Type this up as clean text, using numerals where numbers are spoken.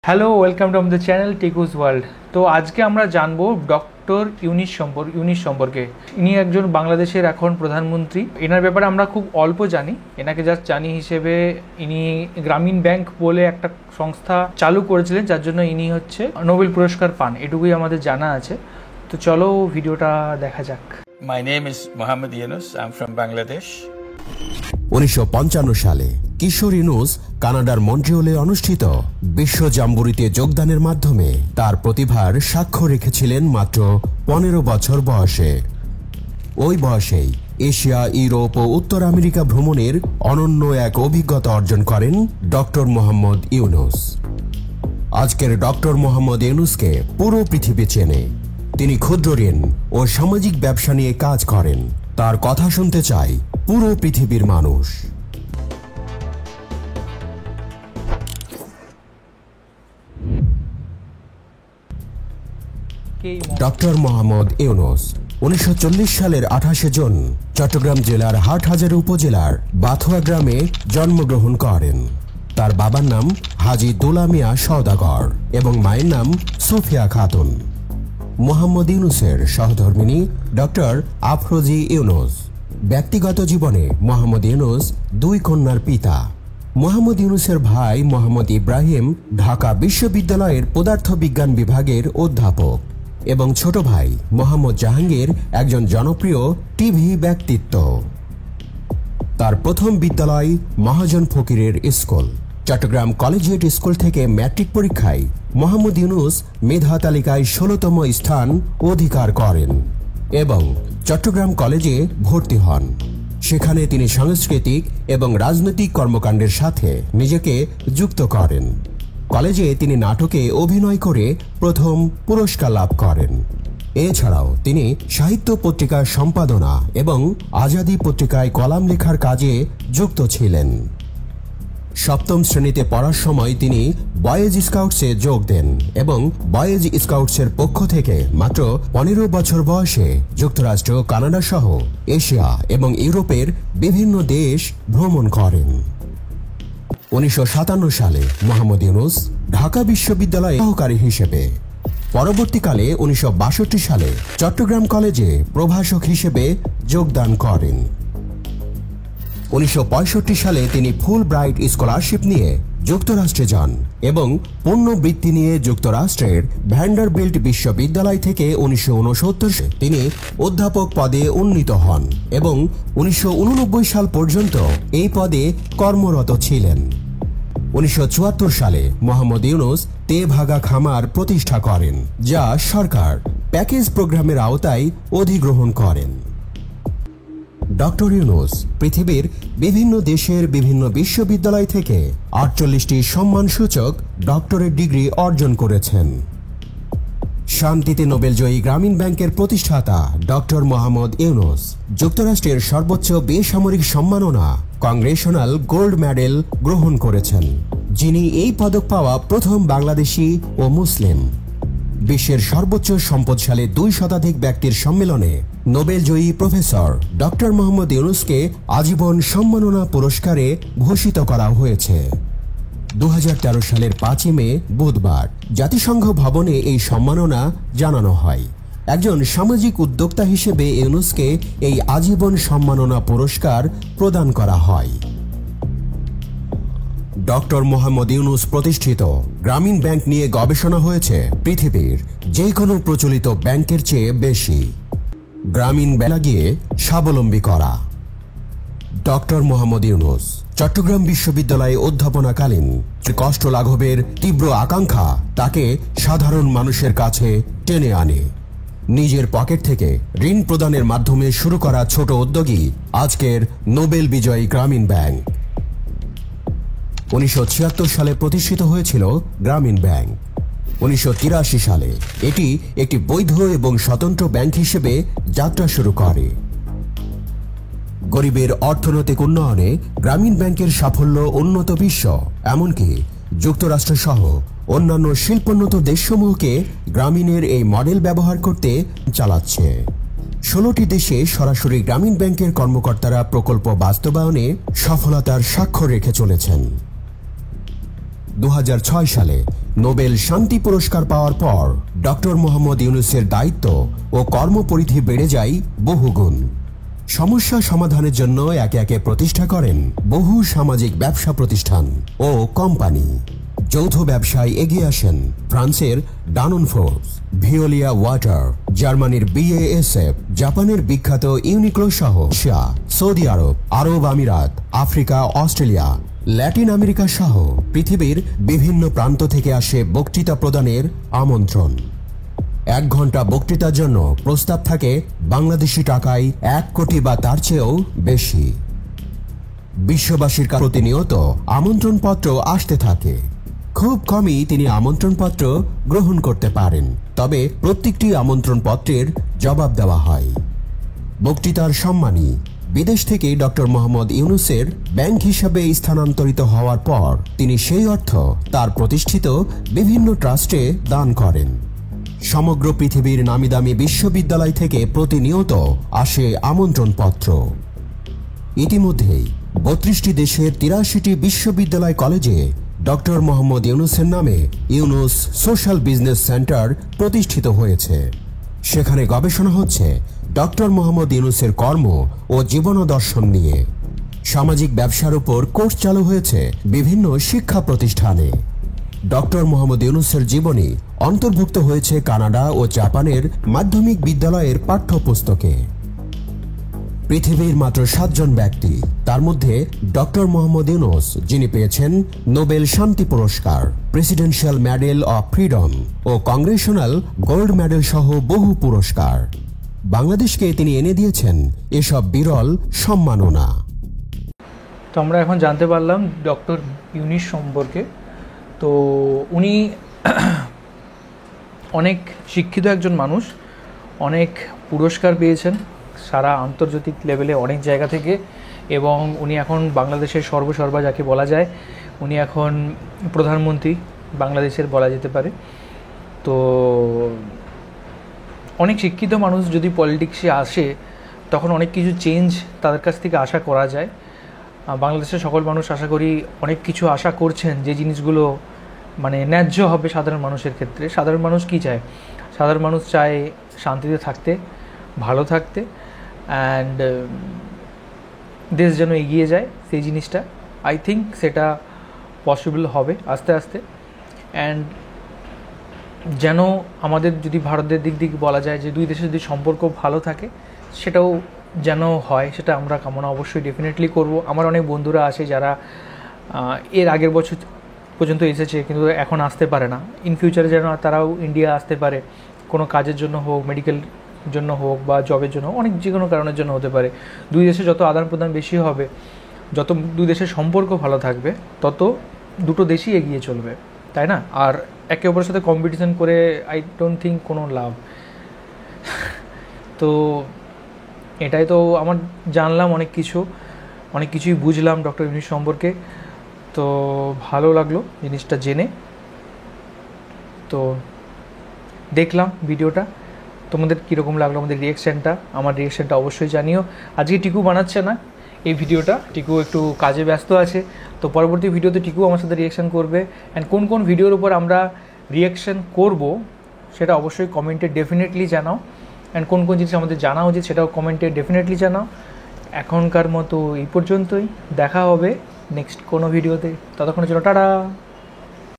Hello, welcome to the channel Tekus world. তো আজকে আমরা জানবো ডক্টর ইউনিস সম্পর্কে। ইনি একজন বাংলাদেশের এখন প্রধানমন্ত্রী। এনার ব্যাপারে আমরা খুব অল্প জানি। এনাকে জাস্ট জানি হিসেবে ইনি গ্রামীণ ব্যাংক বলে একটা সংস্থা চালু করেছিলেন, যার জন্য ইনি হচ্ছে নোবেল পুরস্কার পান, এটুকুই আমাদের জানা আছে। তো চলো ভিডিওটা দেখা যাক। My name is Mohammed Yunus. I'm from Bangladesh. 1955 সালে কিশোর ইউনুস কানাডার মন্ট্রিয়লে অনুষ্ঠিত বিশ্ব জাম্বুরিতে যোগদানের মাধ্যমে তার প্রতিভার সাক্ষ্য রেখেছিলেন মাত্র 15 বছর বয়সে। ওই বয়সেই এশিয়া, ইউরোপ ও উত্তর আমেরিকা ভ্রমণের অনন্য এক অভিজ্ঞতা অর্জন করেন ডক্টর মোহাম্মদ ইউনুস। আজকের ডক্টর মোহাম্মদ ইউনুসকে পুরো পৃথিবী চেনে। তিনি ক্ষুদ্র ঋণ ও সামাজিক ব্যবসা নিয়ে কাজ করেন। তার কথা শুনতে চায় পুরো পৃথিবীর মানুষ। ডক্টর মোহাম্মদ ইউনুস 1940 সালের 28 জুন চট্টগ্রাম জেলার হাটহাজারী উপজেলার বাথুয়া গ্রামে জন্মগ্রহণ করেন। তার বাবার নাম হাজী দুলা মিয়া সওদাগর এবং মায়ের নাম সুফিয়া খাতুন। মোহাম্মদ ইউনুসের সহধর্মিণী ডক্টর আফরোজি ইউনুস। ব্যক্তিগত জীবনে মোহাম্মদ ইউনুস 2 কন্যার পিতা। মোহাম্মদ ইউনুসের ভাই মোহাম্মদ ইব্রাহিম ঢাকা বিশ্ববিদ্যালয়ের পদার্থবিজ্ঞান বিভাগের অধ্যাপক এবং ছোট ভাই মোহাম্মদ জাহাঙ্গীর একজন জনপ্রিয় টিভি ব্যক্তিত্ব। তার প্রথম বিদ্যালয় মহাজন ফকিরের স্কুল। চট্টগ্রাম কলেজিয়েট স্কুল থেকে ম্যাট্রিক পরীক্ষায় মোহাম্মদ ইউনুস মেধা তালিকায় 16তম স্থান অধিকার করেন এবং চট্টগ্রাম কলেজে ভর্তি হন। সেখানে তিনি সাংস্কৃতিক এবং রাজনৈতিক কর্মকাণ্ডের সাথে নিজেকে যুক্ত করেন। কলেজে তিনি নাটকে অভিনয় করে প্রথম পুরস্কার লাভ করেন। এছাড়াও তিনি সাহিত্য পত্রিকার সম্পাদনা এবং আজাদী পত্রিকায় কলাম লেখার কাজে যুক্ত ছিলেন। সপ্তম শ্রেণীতে পড়ার সময় তিনি বয়েজ স্কাউটসে যোগ দেন এবং বয়েজ স্কাউটসের পক্ষ থেকে মাত্র 15 বছর বয়সে যুক্তরাষ্ট্র, কানাডা সহ এশিয়া এবং ইউরোপের বিভিন্ন দেশ ভ্রমণ করেন। 1957 সালে মোহাম্মদ ইউনুস ঢাকা বিশ্ববিদ্যালয়ে সহকারী হিসেবে, পরবর্তীকালে 1962 সালে চট্টগ্রাম কলেজে প্রভাষক হিসেবে যোগদান করেন। 1965 সালে তিনি ফুল ব্রাইট স্কলারশিপ নিয়ে যুক্তরাষ্ট্রে যান এবং পূর্ণ বৃত্তি নিয়ে যুক্তরাষ্ট্রের ভ্যান্ডারবিল্ট বিশ্ববিদ্যালয় থেকে 1969 তিনি অধ্যাপক পদে উন্নীত হন এবং 1989 সাল পর্যন্ত এই পদে কর্মরত ছিলেন। 1974 সালে মোহাম্মদ ইউনুস তেভাগা খামার প্রতিষ্ঠা করেন, যা সরকার প্যাকেজ প্রোগ্রামের আওতায় অধিগ্রহণ করেন। ডক্টর ইউনুস পৃথিবীর বিভিন্ন দেশের বিভিন্ন বিশ্ববিদ্যালয় থেকে 48টি সম্মানসূচক ডক্টরেট ডিগ্রি অর্জন করেছেন। শান্তিতে নোবেলজয়ী গ্রামীণ ব্যাংকের প্রতিষ্ঠাতা ডক্টর মোহাম্মদ ইউনুস যুক্তরাষ্ট্রের সর্বোচ্চ বেসামরিক সম্মাননা কংগ্রেশনাল গোল্ড মেডেল গ্রহণ করেছেন, যিনি এই পদক পাওয়া প্রথম বাংলাদেশি ও মুসলিম। বিশ্বের সর্বোচ্চ সম্পদশালী 2 শতাধিক ব্যক্তির সম্মেলনে নোবেলজয়ী প্রফেসর ডক্টর মোহাম্মদ ইউনুসকে আজীবন সম্মাননা পুরস্কারে ভূষিত করা হয়েছে। 2013 সালের 5 মে বুধবার জাতিসংঘ ভবনে এই সম্মাননা জানানো হয়। একজন সামাজিক উদ্যোক্তা হিসেবে ইউনুসকে এই আজীবন সম্মাননা পুরস্কার প্রদান করা হয়। ডক্টর মোহাম্মদ ইউনুস প্রতিষ্ঠিত গ্রামীণ ব্যাংক নিয়ে গবেষণা হয়েছে পৃথিবীর যে কোনো প্রচলিত ব্যাংকের চেয়ে বেশি। গ্রামীণ ব্যাংক লাগিয়ে স্বাবলম্বী করা। ডক্টর মোহাম্মদ ইউনুস চট্টগ্রাম বিশ্ববিদ্যালয়ে অধ্যাপনাকালীন কষ্ট লাঘবের তীব্র আকাঙ্ক্ষা তাকে সাধারণ মানুষের কাছে টেনে আনে। নিজের পকেট থেকে ঋণ প্রদানের মাধ্যমে শুরু করা ছোট উদ্যোগী আজকের নোবেল বিজয়ী গ্রামীণ ব্যাংক। 1976 সালে প্রতিষ্ঠিত হয়েছিল গ্রামীণ ব্যাংক। 1983 সালে এটি একটি বৈধ এবং স্বতন্ত্র ব্যাংক হিসেবে যাত্রা শুরু করে। গরিবের অর্থনৈতিক উন্নয়নে গ্রামীণ ব্যাংকের সাফল্য উন্নত বিশ্ব, এমনকি যুক্তরাষ্ট্র সহ অন্যান্য শিল্পোন্নত দেশসমূহকে গ্রামীণের এই মডেল ব্যবহার করতে চালাচ্ছে। 16টি দেশে সরাসরি গ্রামীণ ব্যাংকের কর্মকর্তারা প্রকল্প বাস্তবায়নে সফলতার স্বাক্ষর রেখে চলেছেন। 2006 সালে নোবেল শান্তি পুরস্কার পাওয়ার পর ডক্টর মোহাম্মদ ইউনূসের দায়িত্ব ও কর্মপরিধি বেড়ে যায় বহুগুণ। সমস্যা সমাধানের জন্য একে একে প্রতিষ্ঠা করেন বহু সামাজিক ব্যবসা প্রতিষ্ঠান ও কোম্পানি। যৌথ ব্যবসায় এগিয়ে আসেন ফ্রান্সের ডাননফোর্স, ভিওলিয়া ওয়াটার, জার্মানির BASF, জাপানের বিখ্যাত ইউনিক্লো সহ রাশিয়া, সৌদি আরব, আরব আমিরাত, আফ্রিকা, অস্ট্রেলিয়া, ল্যাটিন আমেরিকা সহ পৃথিবীর বিভিন্ন প্রান্ত থেকে আসে বক্তৃতা প্রদানের আমন্ত্রণ। 1 ঘন্টা বক্তৃতার জন্য প্রস্তাব থাকে বাংলাদেশি টাকায় 1 কোটি বা তার চেয়েও বেশি। বিশ্ববাসীর কাছে প্রতিনিয়ত আমন্ত্রণপত্র আসতে থাকে। খুব কমই তিনি আমন্ত্রণপত্র গ্রহণ করতে পারেন, তবে প্রত্যেকটি আমন্ত্রণপত্রের জবাব দেওয়া হয়। বক্তৃতার সম্মানী বিদেশ থেকে ডক্টর মোহাম্মদ ইউনূসের ব্যাংক হিসাবে স্থানান্তরিত হওয়ার পর তিনি সেই অর্থ তার প্রতিষ্ঠিত বিভিন্ন ট্রাস্টে দান করেন। সমগ্র পৃথিবীর নামিদামি বিশ্ববিদ্যালয় থেকে প্রতিনিয়ত আসে আমন্ত্রণপত্র। ইতিমধ্যেই 32টি দেশের 83টি বিশ্ববিদ্যালয় কলেজে ডক্টর মোহাম্মদ ইউনূসের নামে ইউনূস সোশ্যাল বিজনেস সেন্টার প্রতিষ্ঠিত হয়েছে। সেখানে গবেষণা হচ্ছে ডক্টর মোহাম্মদ ইউনূসের কর্ম ও জীবনাদর্শন নিয়ে। সামাজিক ব্যবসার উপর কোর্স চালু হয়েছে বিভিন্ন শিক্ষা প্রতিষ্ঠানে। ডক্টর মোহাম্মদ ইউনূসের জীবনী অন্তর্ভুক্ত হয়েছে কানাডা ও জাপানের মাধ্যমিক বিদ্যালয়ের পাঠ্যপুস্তকে। পৃথিবীর মাত্র 7 জন ব্যক্তি, তার মধ্যে ডক্টর মোহাম্মদ ইউনূস, যিনি পেয়েছেন নোবেল শান্তি পুরস্কার, প্রেসিডেন্সিয়াল মেডেল অফ ফ্রিডম ও কংগ্রেশনাল গোল্ড মেডেল সহ বহু পুরস্কার। বাংলাদেশকে তিনি এনে দিয়েছেন এসব বিরল সম্মাননা। তো আমরা এখন জানতে পারলাম ডক্টর ইউনূস সম্পর্কে। তো উনি অনেক শিক্ষিত একজন মানুষ, অনেক পুরস্কার পেয়েছেন সারা আন্তর্জাতিক লেভেলে অনেক জায়গা থেকে, এবং উনি এখন বাংলাদেশের সর্বসর্বা যাকে বলা যায়, উনি এখন প্রধানমন্ত্রী বাংলাদেশের বলা যেতে পারে। তো অনেক শিক্ষিত মানুষ যদি পলিটিক্সে আসে তখন অনেক কিছু চেঞ্জ তাদের কাছ থেকে আশা করা যায়। বাংলাদেশের সকল মানুষ আশা করি অনেক কিছু আশা করছেন যে জিনিসগুলো মানে ন্যায্য হবে সাধারণ মানুষের ক্ষেত্রে। সাধারণ মানুষ কী চায়? সাধারণ মানুষ চায় শান্তিতে থাকতে, ভালো থাকতে, অ্যান্ড দেশ যেন এগিয়ে যায়। সেই জিনিসটা আই থিঙ্ক সেটা পসিবল হবে আস্তে আস্তে। অ্যান্ড যেন আমাদের যদি ভারতের দিক থেকে বলা যায় যে 2 দেশের যদি সম্পর্ক ভালো থাকে, সেটাও যেন হয়, সেটা আমরা কামনা অবশ্যই ডেফিনেটলি করব। আমার অনেক বন্ধুরা আছে যারা এর আগের বছর পর্যন্ত এসেছে কিন্তু এখন আসতে পারে না। ইন ফিউচারে যেন তারাও ইন্ডিয়া আসতে পারে, কোনো কাজের জন্য হোক, মেডিকেল জন্য হোক বা জবের জন্য, অনেক যে কোনো কারণের জন্য হতে পারে। 2 দেশে যত আদান প্রদান বেশি হবে, যত 2 দেশের সম্পর্ক ভালো থাকবে, তত দুটো দেশই এগিয়ে চলবে, তাই না? আর একে অপরের সাথে কম্পিটিশন করে আই ডোন্ট থিঙ্ক কোনো লাভ। তো এটাই তো আমার জানলাম অনেক কিছুই বুঝলাম ডক্টর ইউনূস সম্পর্কে। তো ভালো লাগলো জিনিসটা জেনে। তো দেখলাম ভিডিওটা, তোমাদের কীরকম লাগলো আমাদের রিয়াকশানটা? আমার রিয়াকশানটা অবশ্যই জানিও। আজকে টিকু বানাচ্ছে না এই ভিডিওটা, টিকু একটু কাজে ব্যস্ত আছে। তো পরবর্তী ভিডিওতে টিকু আমার সাথে রিয়াকশান করবে। অ্যান্ড কোন কোন ভিডিওর উপর আমরা রিয়াকশান করব সেটা অবশ্যই কমেন্টে ডেফিনেটলি জানাও। অ্যান্ড কোন কোন জিনিস আমাদের জানা উচিত সেটাও কমেন্টে ডেফিনেটলি জানাও। এখনকার মতো এই পর্যন্তই, দেখা হবে নেক্সট কোনো ভিডিওতে। ততক্ষণের জন্য টাটা।